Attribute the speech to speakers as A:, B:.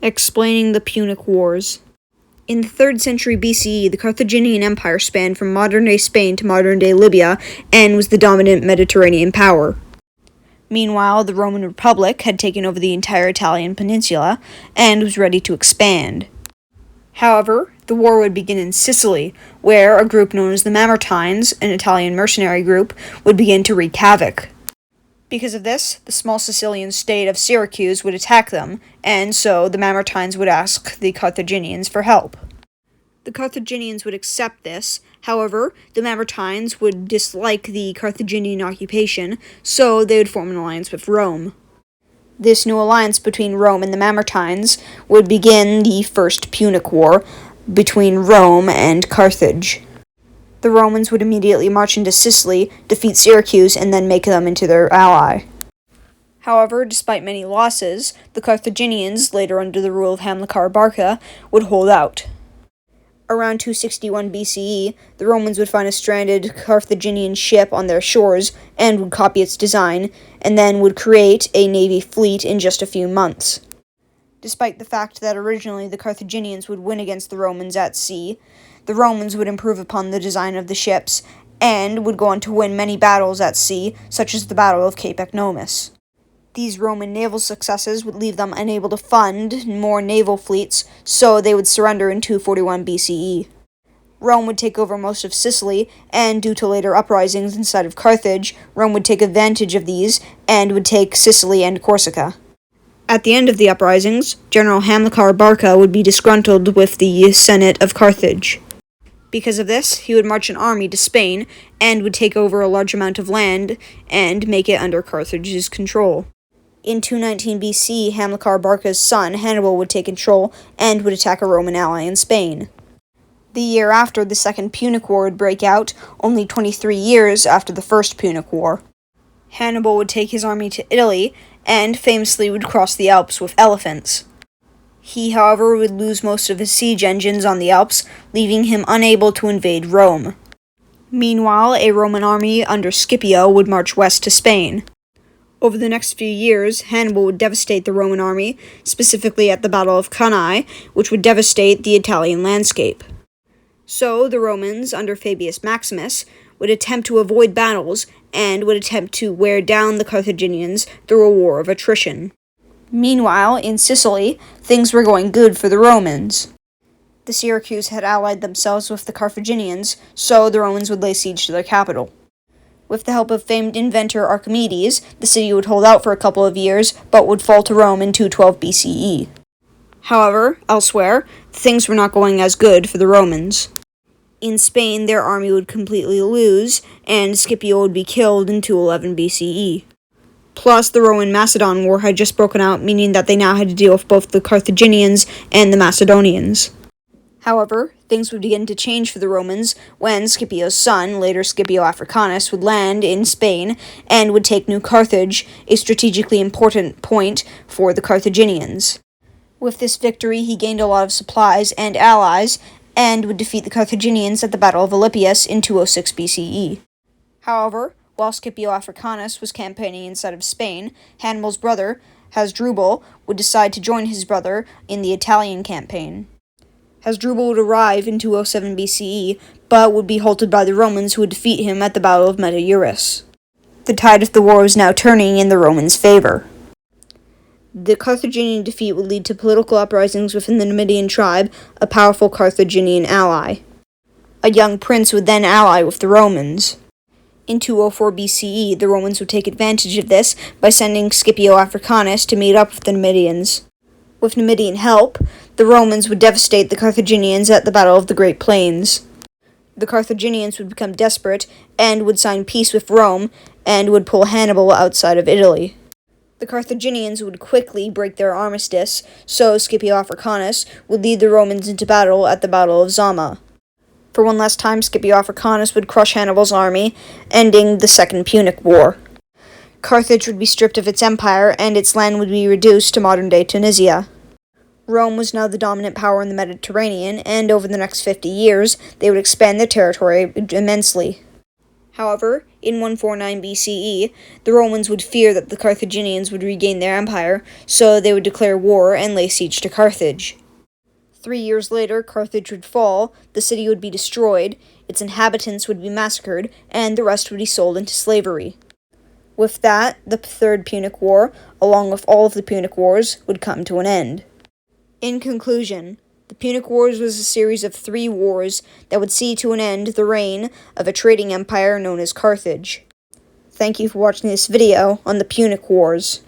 A: Explaining the Punic Wars. In the 3rd century BCE, the Carthaginian Empire spanned from modern-day Spain to modern-day Libya and was the dominant Mediterranean power. Meanwhile, the Roman Republic had taken over the entire Italian peninsula and was ready to expand. However, the war would begin in Sicily, where a group known as the Mamertines, an Italian mercenary group, would begin to wreak havoc. Because of this, the small Sicilian state of Syracuse would attack them, and so the Mamertines would ask the Carthaginians for help. The Carthaginians would accept this. However, the Mamertines would dislike the Carthaginian occupation, so they would form an alliance with Rome. This new alliance between Rome and the Mamertines would begin the First Punic War between Rome and Carthage. The Romans would immediately march into Sicily, defeat Syracuse, and then make them into their ally. However, despite many losses, the Carthaginians, later under the rule of Hamilcar Barca, would hold out. Around 261 BCE, the Romans would find a stranded Carthaginian ship on their shores and would copy its design, and then would create a navy fleet in just a few months. Despite the fact that originally the Carthaginians would win against the Romans at sea, the Romans would improve upon the design of the ships and would go on to win many battles at sea, such as the Battle of Cape Ecnomus. These Roman naval successes would leave them unable to fund more naval fleets, so they would surrender in 241 BCE. Rome would take over most of Sicily, and due to later uprisings inside of Carthage, Rome would take advantage of these and would take Sicily and Corsica. At the end of the uprisings, General Hamilcar Barca would be disgruntled with the Senate of Carthage. Because of this, he would march an army to Spain and would take over a large amount of land and make it under Carthage's control. In 219 BC, Hamilcar Barca's son, Hannibal, would take control and would attack a Roman ally in Spain. The year after, the Second Punic War would break out, only 23 years after the First Punic War. Hannibal would take his army to Italy and famously would cross the Alps with elephants. He, however, would lose most of his siege engines on the Alps, leaving him unable to invade Rome. Meanwhile, a Roman army under Scipio would march west to Spain. Over the next few years, Hannibal would devastate the Roman army, specifically at the Battle of Cannae, which would devastate the Italian landscape. So, the Romans, under Fabius Maximus, would attempt to avoid battles and would attempt to wear down the Carthaginians through a war of attrition. Meanwhile, in Sicily, things were going good for the Romans. The Syracuse had allied themselves with the Carthaginians, so the Romans would lay siege to their capital. With the help of famed inventor Archimedes, the city would hold out for a couple of years, but would fall to Rome in 212 BCE. However, elsewhere, things were not going as good for the Romans. In Spain, their army would completely lose, and Scipio would be killed in 211 BCE. Plus, the Roman-Macedon War had just broken out, meaning that they now had to deal with both the Carthaginians and the Macedonians. However, things would begin to change for the Romans when Scipio's son, later Scipio Africanus, would land in Spain and would take New Carthage, a strategically important point for the Carthaginians. With this victory, he gained a lot of supplies and allies, and would defeat the Carthaginians at the Battle of Alypius in 206 BCE. However, while Scipio Africanus was campaigning inside of Spain, Hannibal's brother, Hasdrubal, would decide to join his brother in the Italian campaign. Hasdrubal would arrive in 207 BCE, but would be halted by the Romans who would defeat him at the Battle of Metaurus. The tide of the war was now turning in the Romans' favor. The Carthaginian defeat would lead to political uprisings within the Numidian tribe, a powerful Carthaginian ally. A young prince would then ally with the Romans. In 204 BCE, the Romans would take advantage of this by sending Scipio Africanus to meet up with the Numidians. With Numidian help, the Romans would devastate the Carthaginians at the Battle of the Great Plains. The Carthaginians would become desperate and would sign peace with Rome and would pull Hannibal outside of Italy. The Carthaginians would quickly break their armistice, so Scipio Africanus would lead the Romans into battle at the Battle of Zama. For one last time, Scipio Africanus would crush Hannibal's army, ending the Second Punic War. Carthage would be stripped of its empire, and its land would be reduced to modern-day Tunisia. Rome was now the dominant power in the Mediterranean, and over the next 50 years, they would expand their territory immensely. However, in 149 BCE, the Romans would fear that the Carthaginians would regain their empire, so they would declare war and lay siege to Carthage. 3 years later, Carthage would fall, the city would be destroyed, its inhabitants would be massacred, and the rest would be sold into slavery. With that, the Third Punic War, along with all of the Punic Wars, would come to an end. In conclusion, the Punic Wars was a series of 3 wars that would see to an end the reign of a trading empire known as Carthage. Thank you for watching this video on the Punic Wars.